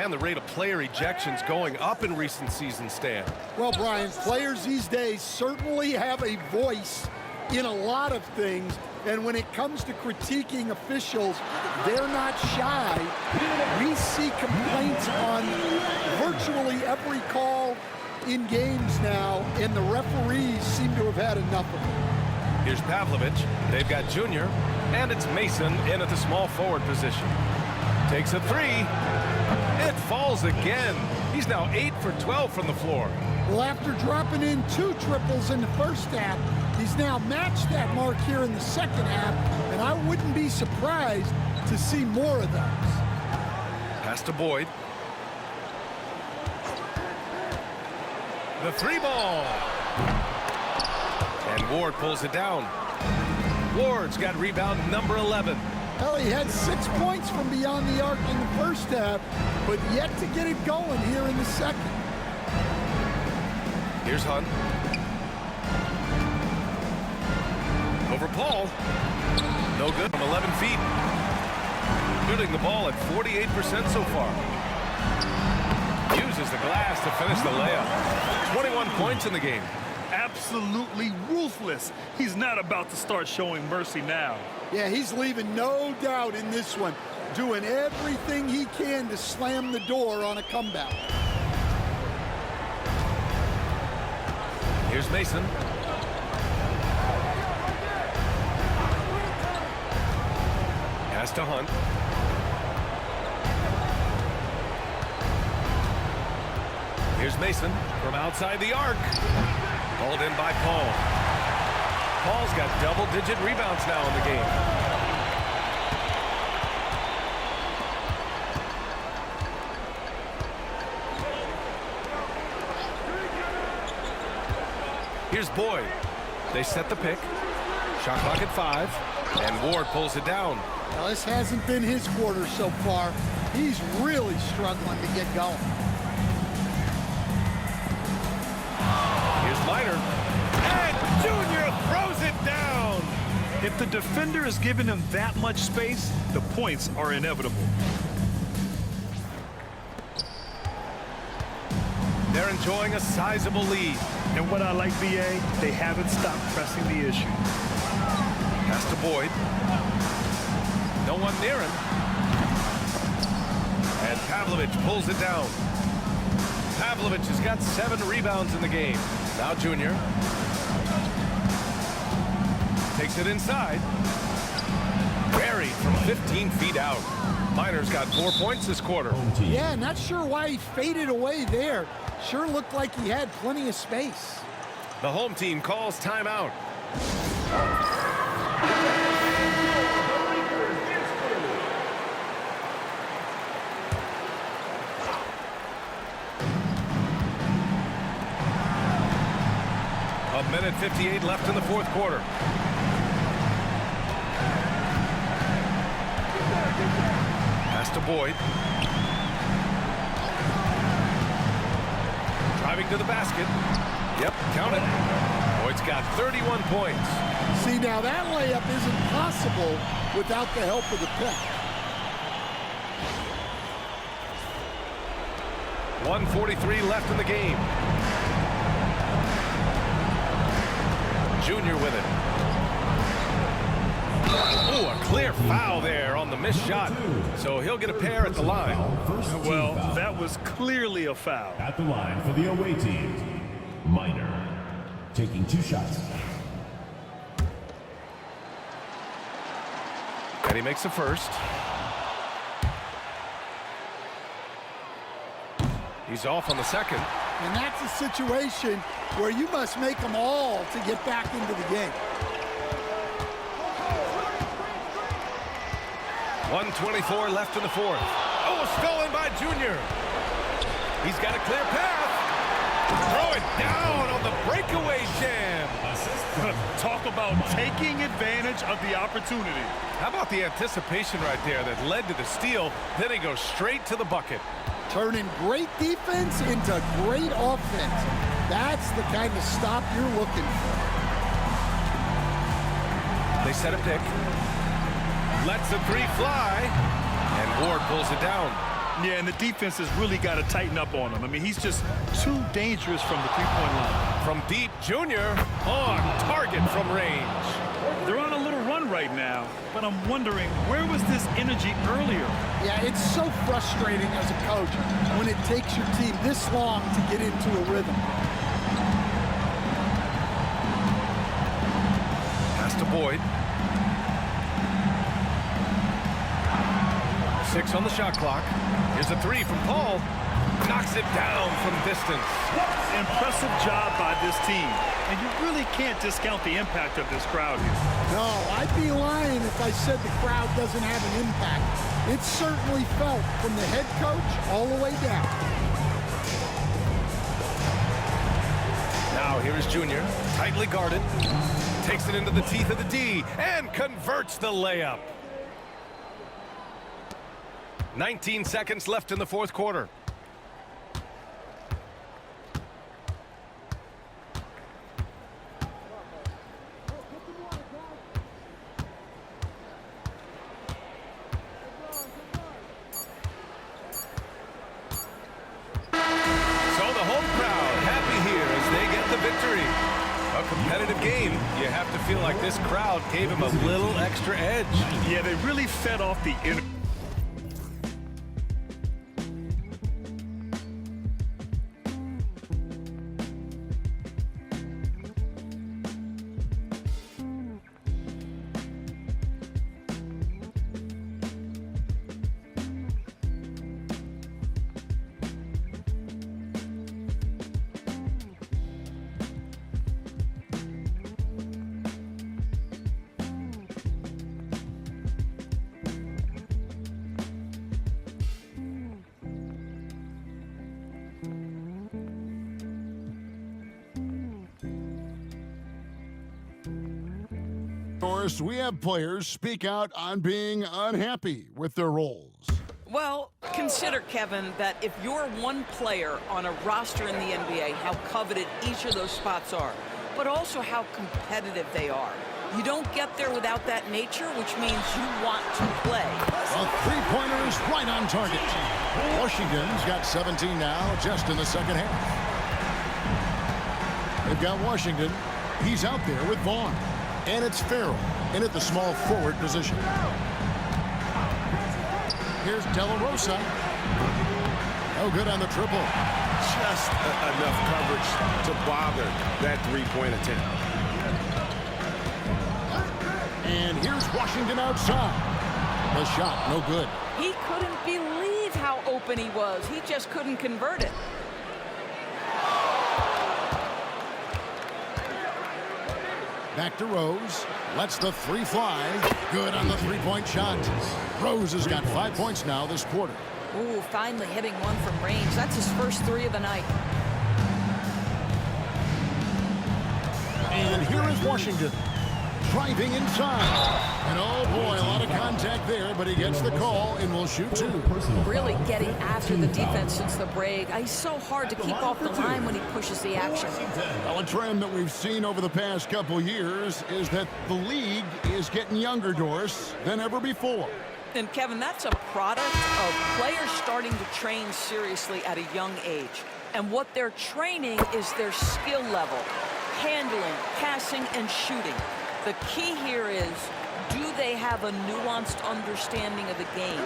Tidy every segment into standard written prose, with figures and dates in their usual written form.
And the rate of player ejections going up in recent seasons, Stan. Well, Brian, players these days certainly have a voice in a lot of things. And when it comes to critiquing officials, they're not shy. We see complaints on virtually every call in games now, and the referees seem to have had enough of it. Here's Pavlovich. They've got Junior, and it's Mason in at the small forward position. Takes a three. It falls again. He's now 8 for 12 from the floor. Well, after dropping in 2 triples in the first half, he's now matched that mark here in the second half, and I wouldn't be surprised to see more of those. Pass to Boyd. The 3-ball. And Ward pulls it down. Ward's got rebound number 11. Well, he had 6 points from beyond the arc in the first half, but yet to get it going here in the second. Here's Hunt. Over Paul. No good from 11 feet. Shooting the ball at 48% so far. Uses the glass to finish the layup. 21 points in the game. Absolutely ruthless. He's not about to start showing mercy now. Yeah, he's leaving no doubt in this one, doing everything he can to slam the door on a comeback. Here's Mason. Pass to Hunt. Here's Mason from outside the arc. Hauled in by Paul. Paul's got double-digit rebounds now in the game. Here's Boyd. They set the pick. Shot clock at 5. And Ward pulls it down. Now, this hasn't been his quarter so far. He's really struggling to get going. Here's Miner. And Junior throws it down. If the defender is giving him that much space, the points are inevitable. They're enjoying a sizable lead. And what I like, BA, they haven't stopped pressing the issue. Pass to Boyd. No one near him. And Pavlovich pulls it down. Pavlovich has got 7 rebounds in the game. Now Junior. Takes it inside. Buried from 15 feet out. Miner's got 4 points this quarter. Yeah, not sure why he faded away there. Sure looked like he had plenty of space. The home team calls timeout. A minute 58 left in the fourth quarter. Pass to Boyd. Driving to the basket. Yep, count it. Boyd's got 31 points. See, now that layup isn't possible without the help of the pick. 1:43 left in the game. Junior with it. Oh, a clear foul there on the missed shot. So he'll get a pair at the line. Well, that was clearly a foul. At the line for the away team, Miner, taking 2 shots. And he makes the first. He's off on the second. And that's a situation where you must make them all to get back into the game. 1:24 left in the fourth. Oh, stolen by Junior. He's got a clear path. Throw it down on the breakaway jam. Talk about taking advantage of the opportunity. How about the anticipation right there that led to the steal? Then he goes straight to the bucket. Turning great defense into great offense. That's the kind of stop you're looking for. They set a pick. Lets the 3 fly. And Ward pulls it down. Yeah, and the defense has really got to tighten up on him. I mean, he's just too dangerous from the three-point line. From deep, Junior on target from range. They're on a little run right now, but I'm wondering, where was this energy earlier? Yeah, it's so frustrating as a coach when it takes your team this long to get into a rhythm. Pass to Boyd. 6 on the shot clock. Here's a 3 from Paul. Knocks it down from distance. Impressive job by this team. And you really can't discount the impact of this crowd here. No, I'd be lying if I said the crowd doesn't have an impact. It's certainly felt from the head coach all the way down. Now here is Junior, tightly guarded. Takes it into the teeth of the D and converts the layup. 19 seconds left in the fourth quarter. Competitive game. You have to feel like this crowd gave him a little extra edge. Yeah, they really fed off the inner. Of course, we have players speak out on being unhappy with their roles. Well, consider, Kevin, that if you're one player on a roster in the NBA, how coveted each of those spots are, but also how competitive they are. You don't get there without that nature, which means you want to play. A three-pointer is right on target. Washington's got 17 now, just in the second half. They've got Washington. He's out there with Vaughn. And it's Farrell in at the small forward position. Here's De La Rosa. No good on the triple. Just enough coverage to bother that three-point attempt. And here's Washington outside. The shot, no good. He couldn't believe how open he was. He just couldn't convert it. Back to Rose. Lets the three fly. Good on the three-point shot. Rose has got 5 points now this quarter. Ooh, finally hitting one from range. That's his first 3 of the night. And here is Washington. Driving inside. And oh boy, a lot of contact there, but he gets the call and will shoot 2. Really getting after the defense since the break. He's so hard to keep off the line when he pushes the action. Well, a trend that we've seen over the past couple years is that the league is getting younger, Doris, than ever before. And Kevin, that's a product of players starting to train seriously at a young age. And what they're training is their skill level, handling, passing, and shooting. The key here is, do they have a nuanced understanding of the game?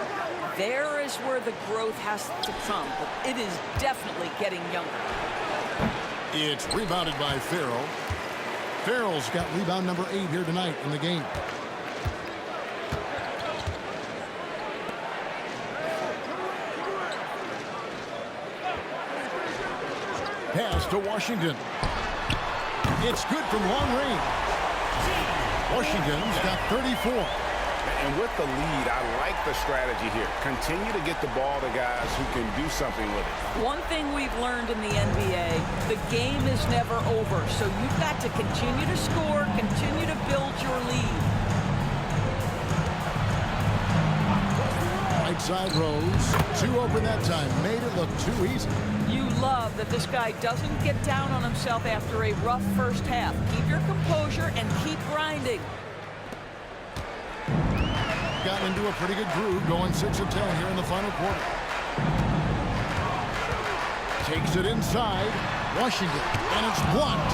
There is where the growth has to come, but it is definitely getting younger. It's rebounded by Farrell. Farrell's got rebound number 8 here tonight in the game. Pass to Washington. It's good from long range. Washington's got 34. And with the lead, I like the strategy here. Continue to get the ball to guys who can do something with it. One thing we've learned in the NBA, the game is never over. So you've got to continue to score, continue to build your lead. Right side Rose. 2 open that time. Made it look too easy. You love that this guy doesn't get down on himself after a rough first half. Keep your composure and keep grinding. Got into a pretty good groove, going 6 of 10 here in the final quarter. Takes it inside. Washington. And it's blocked.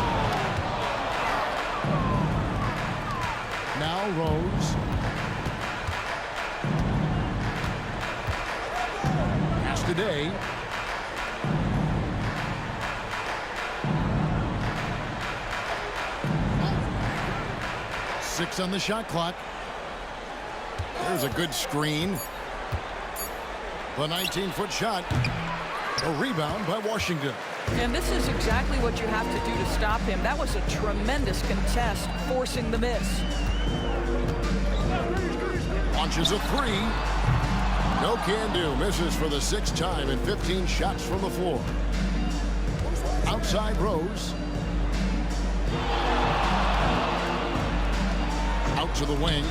Now Rose. Pass today. Six on the shot clock. There's a good screen. The 19-foot shot. A rebound by Washington. And this is exactly what you have to do to stop him. That was a tremendous contest, forcing the miss. Launches a three. No can do. Misses for the sixth time in 15 shots from the floor. Outside Rose. Out to the wing.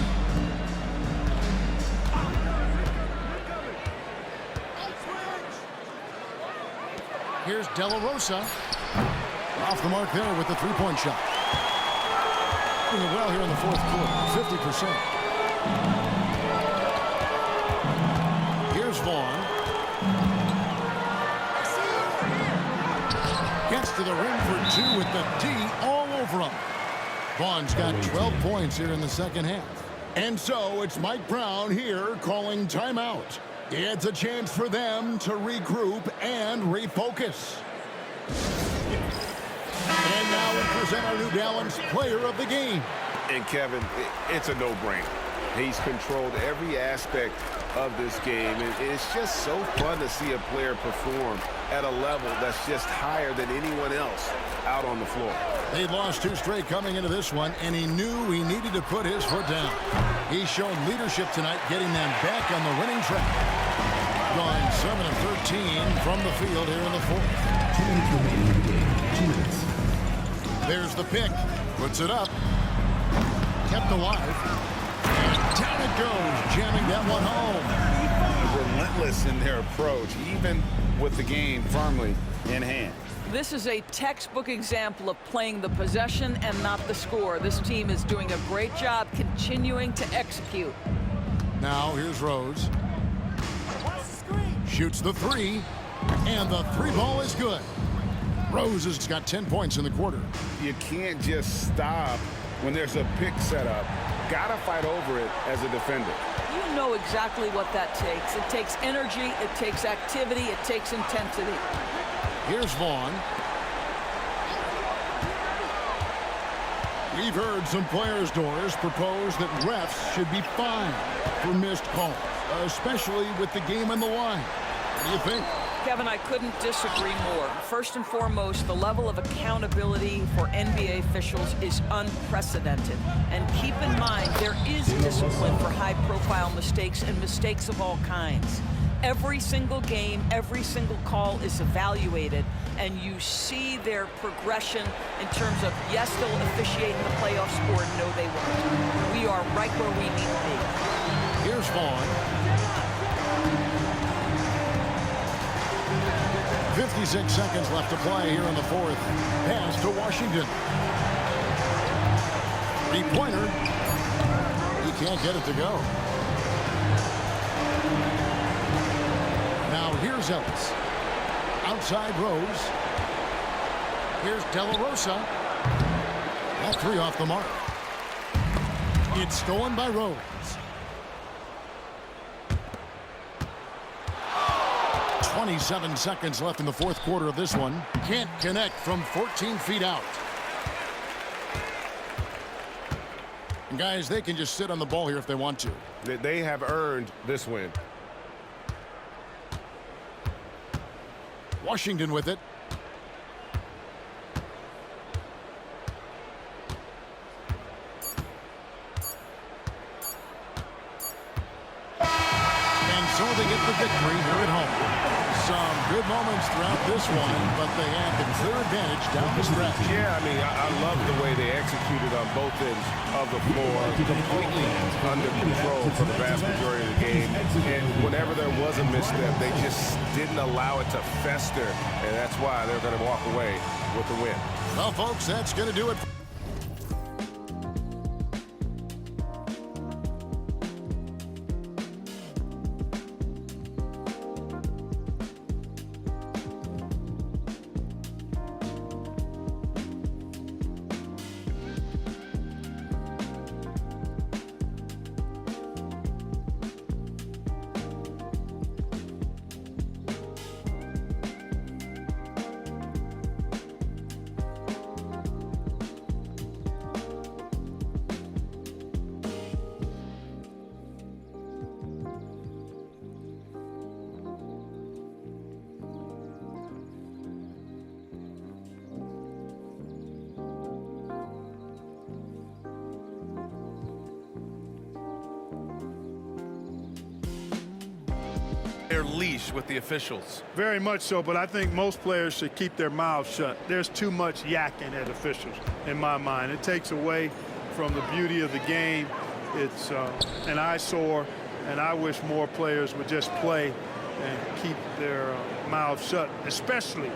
Here's De La Rosa. Off the mark there with the three-point shot. Doing well here in the fourth quarter, 50%. Here's Vaughn. Gets to the rim for two with the D all over him. Vaughn's got 12 points here in the second half. And so it's Mike Brown here calling timeout. It's a chance for them to regroup and refocus. And now we present our New Balance player of the game. And Kevin, it's a no-brainer. He's controlled every aspect of this game, and it's just so fun to see a player perform at a level that's just higher than anyone else out on the floor. They lost two straight coming into this one, and he knew he needed to put his foot down. He's shown leadership tonight, getting them back on the winning track. Going 7 of 13 from the field here in the fourth. 2 minutes remaining in the game. 2 minutes. There's the pick. Puts it up. Kept alive. And down it goes, jamming that one home. Relentless in their approach, even with the game firmly in hand. This is a textbook example of playing the possession and not the score. This team is doing a great job continuing to execute. Now here's Rose. Shoots the three, and the three ball is good. Rose has got 10 points in the quarter. You can't just stop when there's a pick set up. Gotta fight over it as a defender. You know exactly what that takes. It takes energy, it takes activity, it takes intensity. Here's Vaughn. We've heard some players, Doris, propose that refs should be fined for missed calls, especially with the game on the line. What do you think? Kevin, I couldn't disagree more. First and foremost, the level of accountability for NBA officials is unprecedented. And keep in mind, there is discipline for high-profile mistakes and mistakes of all kinds. Every single game, every single call is evaluated, and you see their progression in terms of, yes, they'll officiate in the playoffs, or no, they won't. We are right where we need to be. Here's Vaughn. 56 seconds left to play here in the fourth. Pass to Washington. Three-pointer. He can't get it to go. Now here's Ellis. Outside Rose. Here's De La Rosa. That three off the mark. It's stolen by Rose. 27 seconds left in the fourth quarter of this one. Can't connect from 14 feet out. And guys, they can just sit on the ball here if they want to. They have earned this win. Washington with it. And so they get the victory here at home. Some good moments throughout this one, but they had the clear advantage down the stretch. Yeah, I mean, I love the way they executed on both ends of the floor, completely under control for the vast majority of the game. And whenever there was a misstep, they just didn't allow it to fester, and that's why they're going to walk away with the win. Well, folks, that's going to do it. leash with the officials. Very much so, but I think most players should keep their mouths shut. There's too much yakking at officials, in my mind. It takes away from the beauty of the game. It's an eyesore, and I wish more players would just play and keep their mouths shut, especially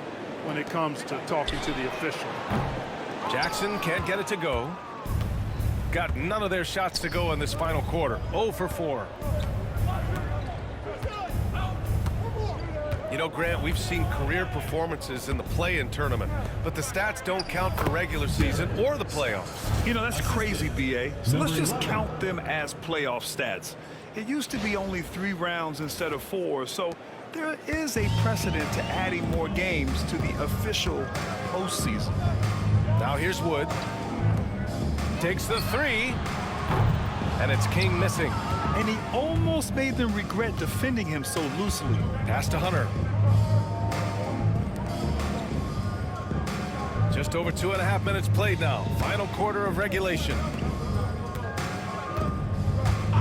when it comes to talking to the official. Jackson can't get it to go. Got none of their shots to go in this final quarter. 0 for 4. You know, Grant, we've seen career performances in the play-in tournament, but the stats don't count for regular season or the playoffs. You know, that's crazy, BA. So let's just count them as playoff stats. It used to be only 3 rounds instead of 4, so there is a precedent to adding more games to the official postseason. Now here's Wood. Takes the 3, and it's King missing. And he almost made them regret defending him so loosely. Pass to Hunter. Just over 2.5 minutes played now. Final quarter of regulation.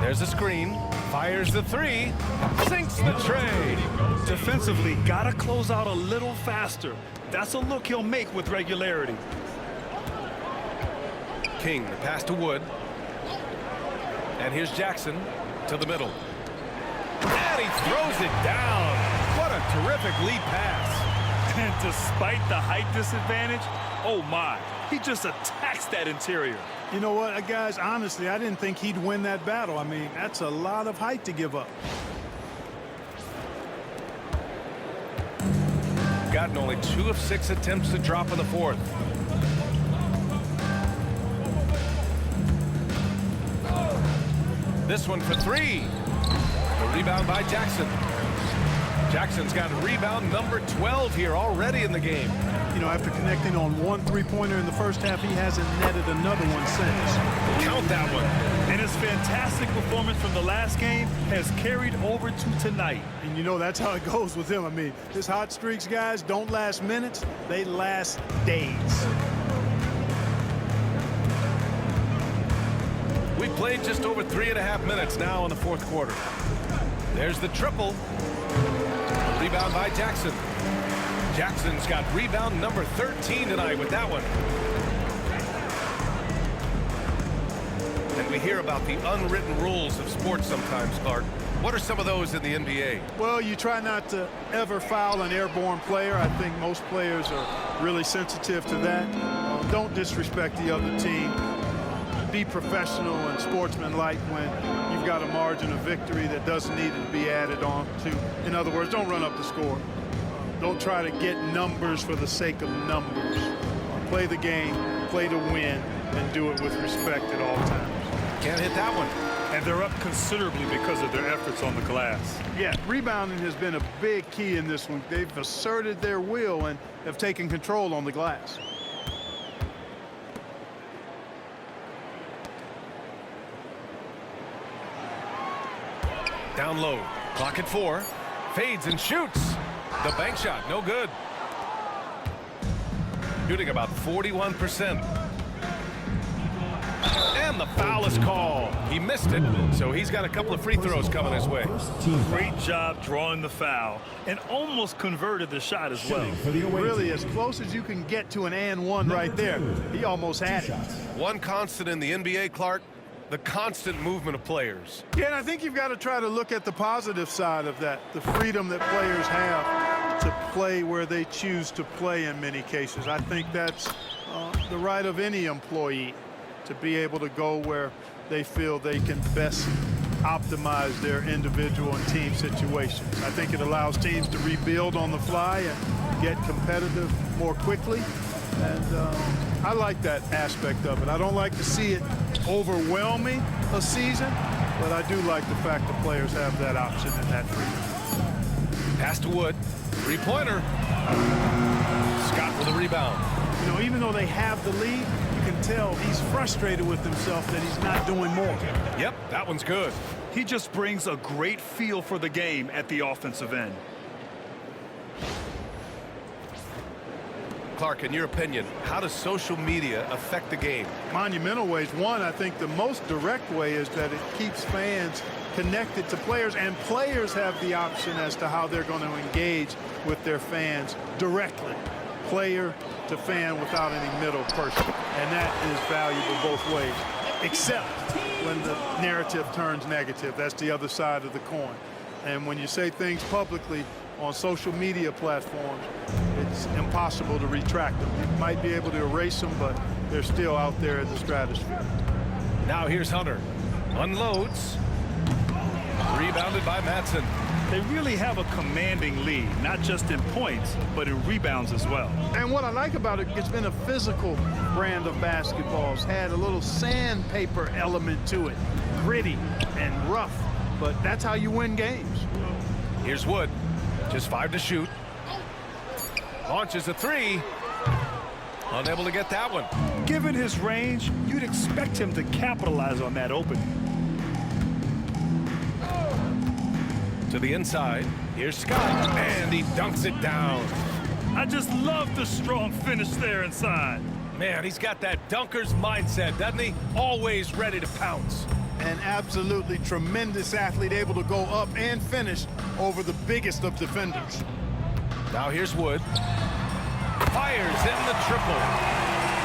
There's a screen. Fires the 3. Sinks the tray. Defensively, gotta close out a little faster. That's a look he'll make with regularity. King, the pass to Wood. And here's Jackson to the middle. And he throws it down. What a terrific lead pass. And despite the height disadvantage, oh my, he just attacks that interior. You know what, guys, honestly, I didn't think he'd win that battle. I mean, that's a lot of height to give up. Gotten only 2 of 6 attempts to drop in the 4th. This one for 3. The rebound by Jackson. Jackson's got rebound number 12 here already in the game. You know, after connecting on 1 3-pointer in the first half, he hasn't netted another one since. Count that one. And his fantastic performance from the last game has carried over to tonight. And you know, that's how it goes with him. I mean, his hot streaks, guys, don't last minutes. They last days. We played just over 3.5 minutes now in the 4th quarter. There's the triple. Rebound by Jackson. Jackson's got rebound number 13 tonight with that one. And we hear about the unwritten rules of sports sometimes, Clark. What are some of those in the NBA? Well, you try not to ever foul an airborne player. I think most players are really sensitive to that. Don't disrespect the other team. Be professional and sportsmanlike when you've got a margin of victory that doesn't need to be added on to. In other words, don't run up the score. Don't try to get numbers for the sake of numbers. Play the game, play to win, and do it with respect at all times. Can't hit that one. And they're up considerably because of their efforts on the glass. Yeah, rebounding has been a big key in this one. They've asserted their will and have taken control on the glass. Down low. Clock at 4. Fades and shoots. The bank shot, no good. Shooting about 41%. And the foul is called. He missed it, so he's got a couple of free throws coming his way. Great job drawing the foul and almost converted the shot as well. Really, as close as you can get to an and one right there. He almost had it. One constant in the NBA, Clark, the constant movement of players. Yeah, and I think you've got to try to look at the positive side of that, the freedom that players have to play where they choose to play in many cases. I think that's the right of any employee, to be able to go where they feel they can best optimize their individual and team situations. I think it allows teams to rebuild on the fly and get competitive more quickly. And I like that aspect of it. I don't like to see it overwhelming a season, but I do like the fact that players have that option and that freedom. Pass to Wood. 3-pointer. Scott with a rebound. You know, even though they have the lead, you can tell he's frustrated with himself that he's not doing more. Yep, that one's good. He just brings a great feel for the game at the offensive end. Clark, in your opinion, how does social media affect the game? Monumental ways. One, I think the most direct way is that it keeps fans connected to players, and players have the option as to how they're going to engage with their fans directly, player to fan, without any middle person. And that is valuable both ways, except when the narrative turns negative. That's the other side of the coin. And when you say things publicly on social media platforms, it's impossible to retract them. You might be able to erase them, but they're still out there in the stratosphere. Now here's Hunter. Unloads. Rebounded by Madsen. They really have a commanding lead, not just in points, but in rebounds as well. And what I like about it, it's been a physical brand of basketball. It's had a little sandpaper element to it, gritty and rough, but that's how you win games. Here's Wood. Just 5 to shoot. Launches a 3. Unable to get that one. Given his range, you'd expect him to capitalize on that opening. To the inside. Here's Scott. And he dunks it down. I just love the strong finish there inside. Man, he's got that dunker's mindset, doesn't he? Always ready to pounce. An absolutely tremendous athlete, able to go up and finish over the biggest of defenders. Now here's Wood. Fires in the triple.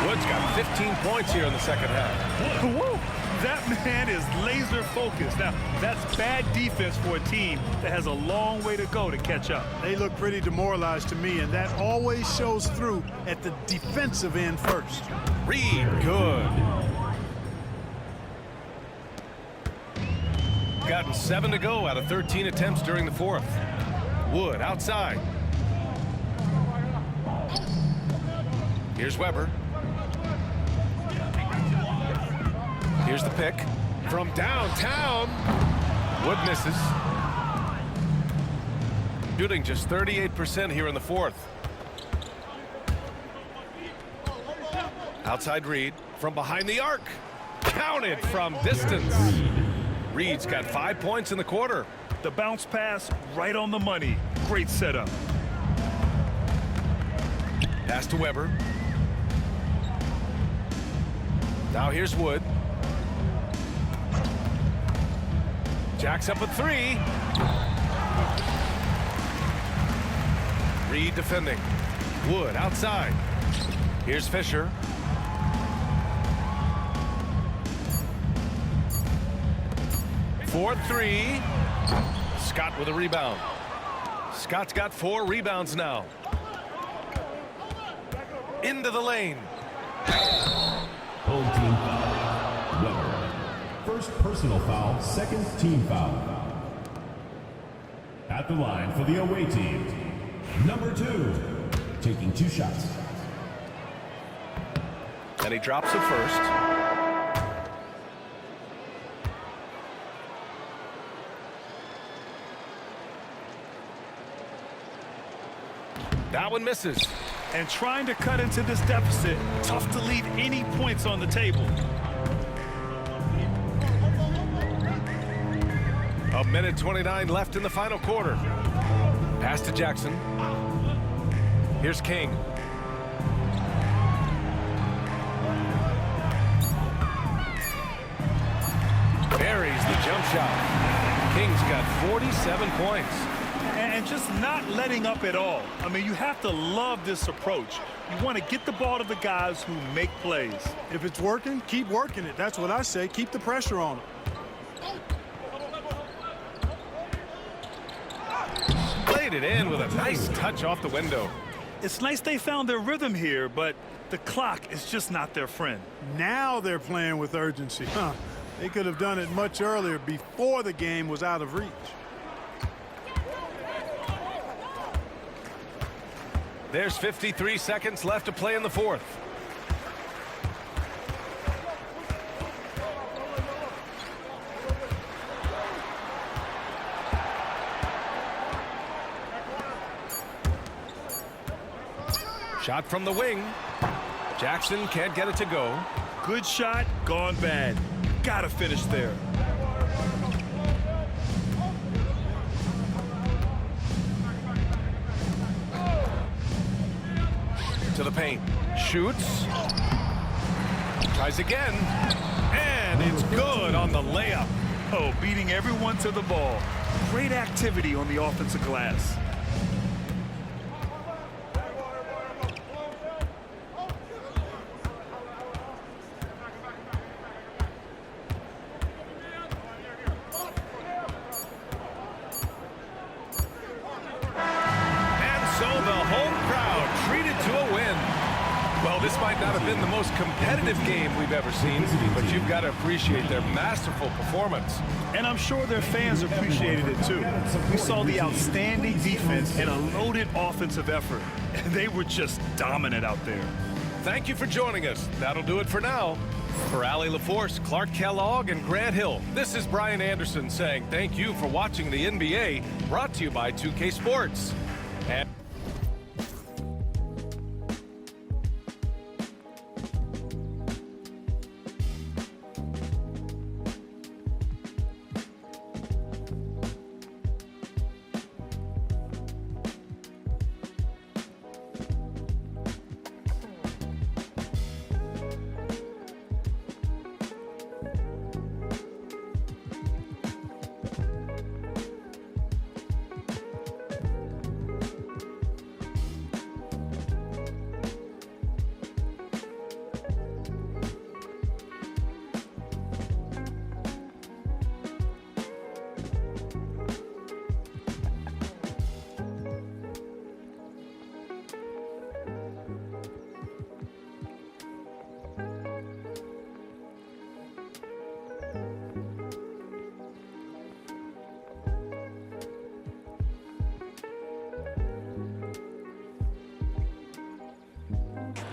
Wood's got 15 points here in the second half. Whoa, that man is laser focused. Now, that's bad defense for a team that has a long way to go to catch up. They look pretty demoralized to me, and that always shows through at the defensive end first. Reed, good. Gotten 7 to go out of 13 attempts during the fourth. Wood outside. Here's Weber. Here's the pick from downtown. Wood misses. Shooting just 38% here in the fourth. Outside Reed from behind the arc. Counted from distance. Reed's got 5 points in the quarter. The bounce pass right on the money. Great setup. Pass to Weber. Now here's Wood. Jacks up a 3. Reed defending. Wood outside. Here's Fisher. For 3. Scott with a rebound. Scott's got 4 rebounds now. Into the lane. Home team foul. Weber. First personal foul, second team foul. At the line for the away team, number 2, taking 2 shots. And he drops it first. That one misses. And trying to cut into this deficit, tough to leave any points on the table. A minute 29 left in the final quarter. Pass to Jackson. Here's King. Buries the jump shot. King's got 47 points. And just not letting up at all. I mean, you have to love this approach. You want to get the ball to the guys who make plays. If it's working, keep working it. That's what I say. Keep the pressure on them. Played it in with a nice touch off the window. It's nice they found their rhythm here, but the clock is just not their friend. Now they're playing with urgency. They could have done it much earlier, before the game was out of reach. There's 53 seconds left to play in the fourth. Shot from the wing. Jackson can't get it to go. Good shot, gone bad. Gotta finish there. To the paint. Shoots. Tries again. And it's good on the layup. go, beating everyone to the ball. Great activity on the offensive glass. Well, this might not have been the most competitive game we've ever seen, but you've got to appreciate their masterful performance. And I'm sure their fans appreciated it too. We saw the outstanding defense and a loaded offensive effort. They were just dominant out there. Thank you for joining us. That'll do it for now. For Allie LaForce, Clark Kellogg, and Grant Hill, this is Brian Anderson saying thank you for watching the NBA, brought to you by 2K Sports. And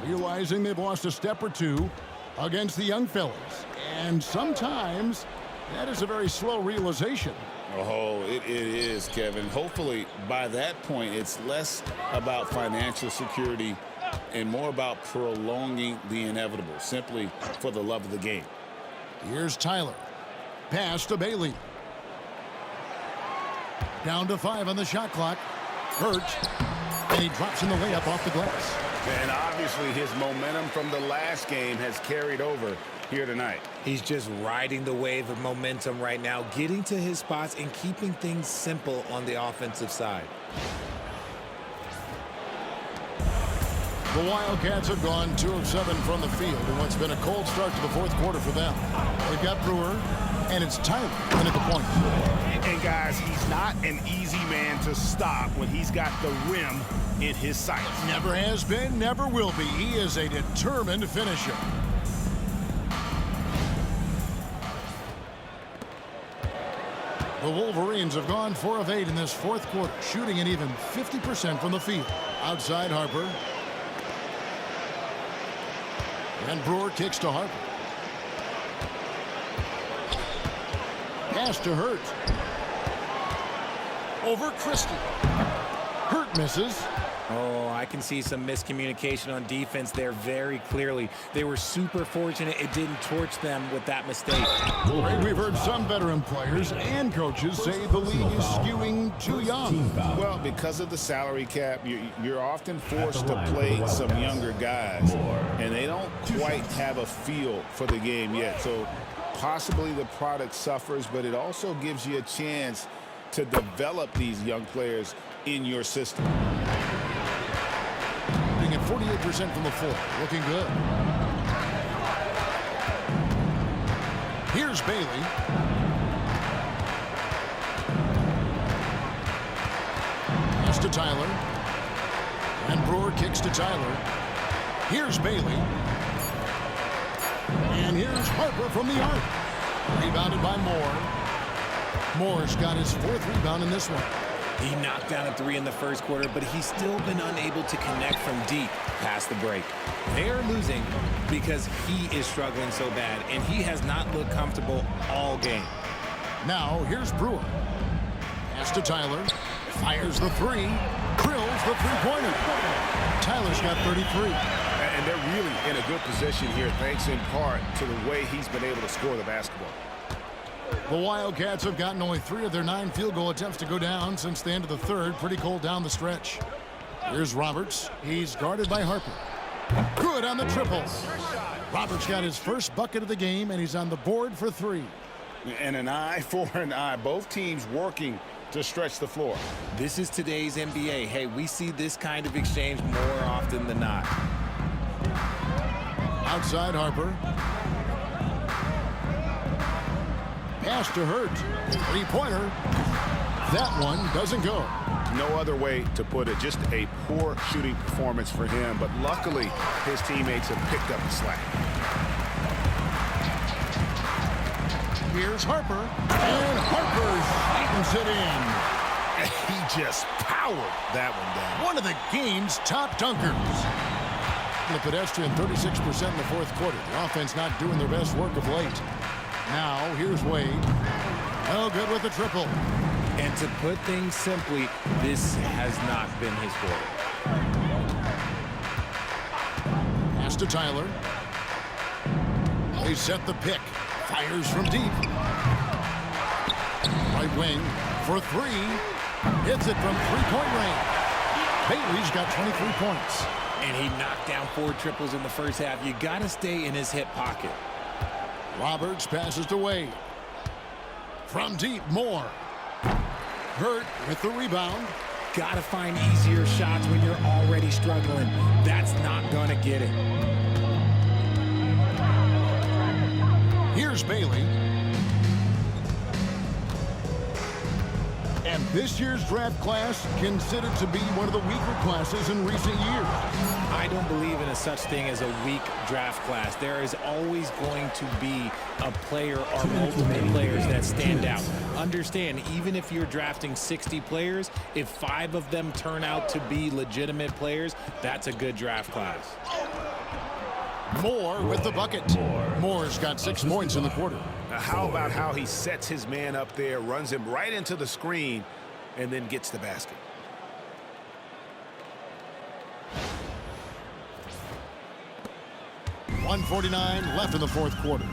realizing they've lost a step or two against the young fellas. And sometimes that is a very slow realization. Oh, it is, Kevin. Hopefully, by that point, it's less about financial security and more about prolonging the inevitable, simply for the love of the game. Here's Tyler. Pass to Bailey. Down to 5 on the shot clock. Hurt. And he drops in the layup off the glass. And obviously, his momentum from the last game has carried over here tonight. He's just riding the wave of momentum right now, getting to his spots and keeping things simple on the offensive side. The Wildcats have gone 2 of 7 from the field in what's been a cold start to the fourth quarter for them. They've got Brewer, and it's Tyler in at the point. And guys, he's not an easy man to stop when he's got the rim in his sights. Never has been, never will be. He is a determined finisher. The Wolverines have gone 4 of 8 in this fourth quarter, shooting an even 50% from the field. Outside Harper. And Brewer kicks to Harper. Pass to Hurt. Over Christie. Hurt misses. Oh, I can see some miscommunication on defense there very clearly. They were super fortunate it didn't torch them with that mistake. We've heard some veteran players and coaches say the league is skewing too young. Well, because of the salary cap, you're often forced to play some younger guys, and they don't quite have a feel for the game yet. So possibly the product suffers, but it also gives you a chance to develop these young players in your system. At 48% from the floor, looking good. Here's Bailey. Pass to Tyler. And Brewer kicks to Tyler. Here's Bailey. And here's Harper from the arc. Rebounded by Moore. Moore's got his 4th rebound in this one. He knocked down a 3 in the first quarter, but he's still been unable to connect from deep past the break. They're losing because he is struggling so bad, and he has not looked comfortable all game. Now, here's Brewer. Pass to Tyler. Fires the 3. Drills the three-pointer. Tyler's got 33. And they're really in a good position here, thanks in part to the way he's been able to score the basketball. The Wildcats have gotten only 3 of their 9 field goal attempts to go down since the end of the third. Pretty cold down the stretch. Here's Roberts. He's guarded by Harper. Good on the triple. Roberts got his first bucket of the game, and he's on the board for 3. And an eye for an eye. Both teams working to stretch the floor. This is today's NBA. Hey, we see this kind of exchange more often than not. Outside Harper. Pass to Hurt. Three-pointer. That one doesn't go. No other way to put it. Just a poor shooting performance for him. But luckily, his teammates have picked up the slack. Here's Harper. And Harper slams it in. He just powered that one down. One of the game's top dunkers. The pedestrian 36% in the fourth quarter. The offense not doing their best work of late. Now, here's Wade. Oh, good with the triple. And to put things simply, this has not been his quarter. Pass to Tyler. They set the pick. Fires from deep. Right wing for three. Hits it from three-point range. Bailey's got 23 points. And he knocked down 4 triples in the first half. You got to stay in his hip pocket. Roberts passes to Wade. From deep, Moore. Hurt with the rebound. Got to find easier shots when you're already struggling. That's not going to get it. Here's Bailey. And this year's draft class considered to be one of the weaker classes in recent years. I don't believe in a such thing as a weak draft class. There is always going to be a player or multiple players that stand out. Understand, even if you're drafting 60 players, if 5 of them turn out to be legitimate players, that's a good draft class. Moore with the bucket. Moore's got 6 points in the quarter. Now, how about how he sets his man up there, runs him right into the screen, and then gets the basket? .149 left in the fourth quarter.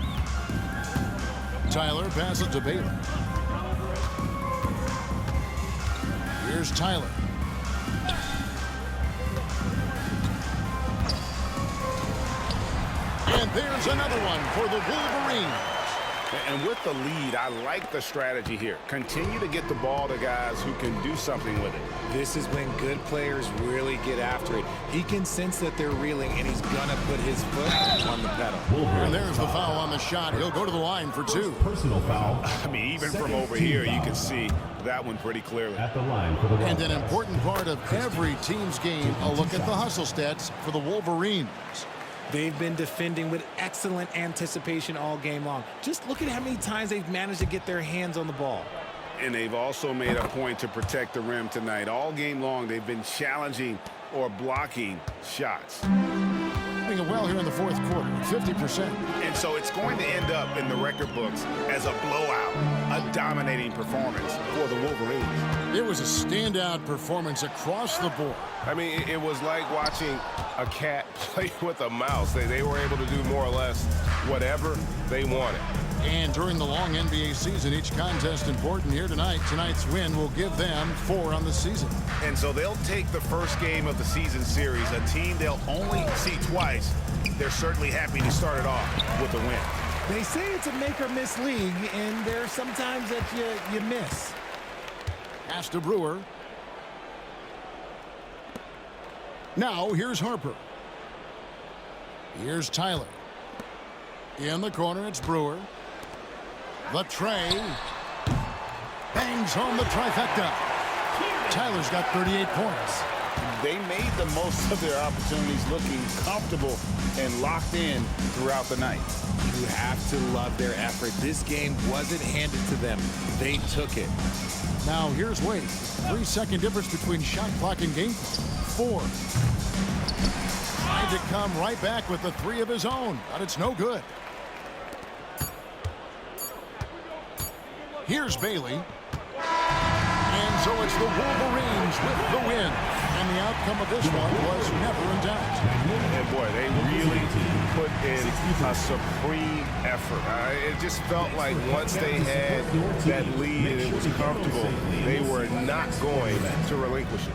Tyler passes to Bailey. Here's Tyler. And there's another one for the Wolverines. And with the lead, I like the strategy here. Continue to get the ball to guys who can do something with it. This is when good players really get after it. He can sense that they're reeling, and he's going to put his foot on the pedal. And there's the foul on the shot. He'll go to the line for 2. Personal foul. I mean, even from over here, you can see that one pretty clearly. At the line for the And an important part of every team's game, a look at the hustle stats for the Wolverines. They've been defending with excellent anticipation all game long. Just look at how many times they've managed to get their hands on the ball. And they've also made a point to protect the rim tonight. All game long, they've been challenging or blocking shots. Doing it well here in the fourth quarter, 50%. And so it's going to end up in the record books as a blowout, a dominating performance for the Wolverines. It was a standout performance across the board. I mean, it was like watching a cat play with a mouse. They were able to do more or less whatever they wanted. And during the long NBA season, each contest important here tonight. Tonight's win will give them 4 on the season. And so they'll take the first game of the season series, a team they'll only see twice. They're certainly happy to start it off with a win. They say it's a make-or-miss league, and there are some times that you miss. Pass to Brewer. Now, here's Harper. Here's Tyler. In the corner, it's Brewer. The tray. Bangs home the trifecta. Tyler's got 38 points. They made the most of their opportunities, looking comfortable and locked in throughout the night. You have to love their effort. This game wasn't handed to them. They took it. Now, here's Wade. 3-second difference between shot clock and game. 4. Tried to come right back with the 3 of his own, but it's no good. Here's Bailey. And so it's the Wolverines with the win. And the outcome of this one was never in doubt. And boy, they really put in a supreme effort. It just felt like once they had that lead and it was comfortable, they were not going to relinquish it.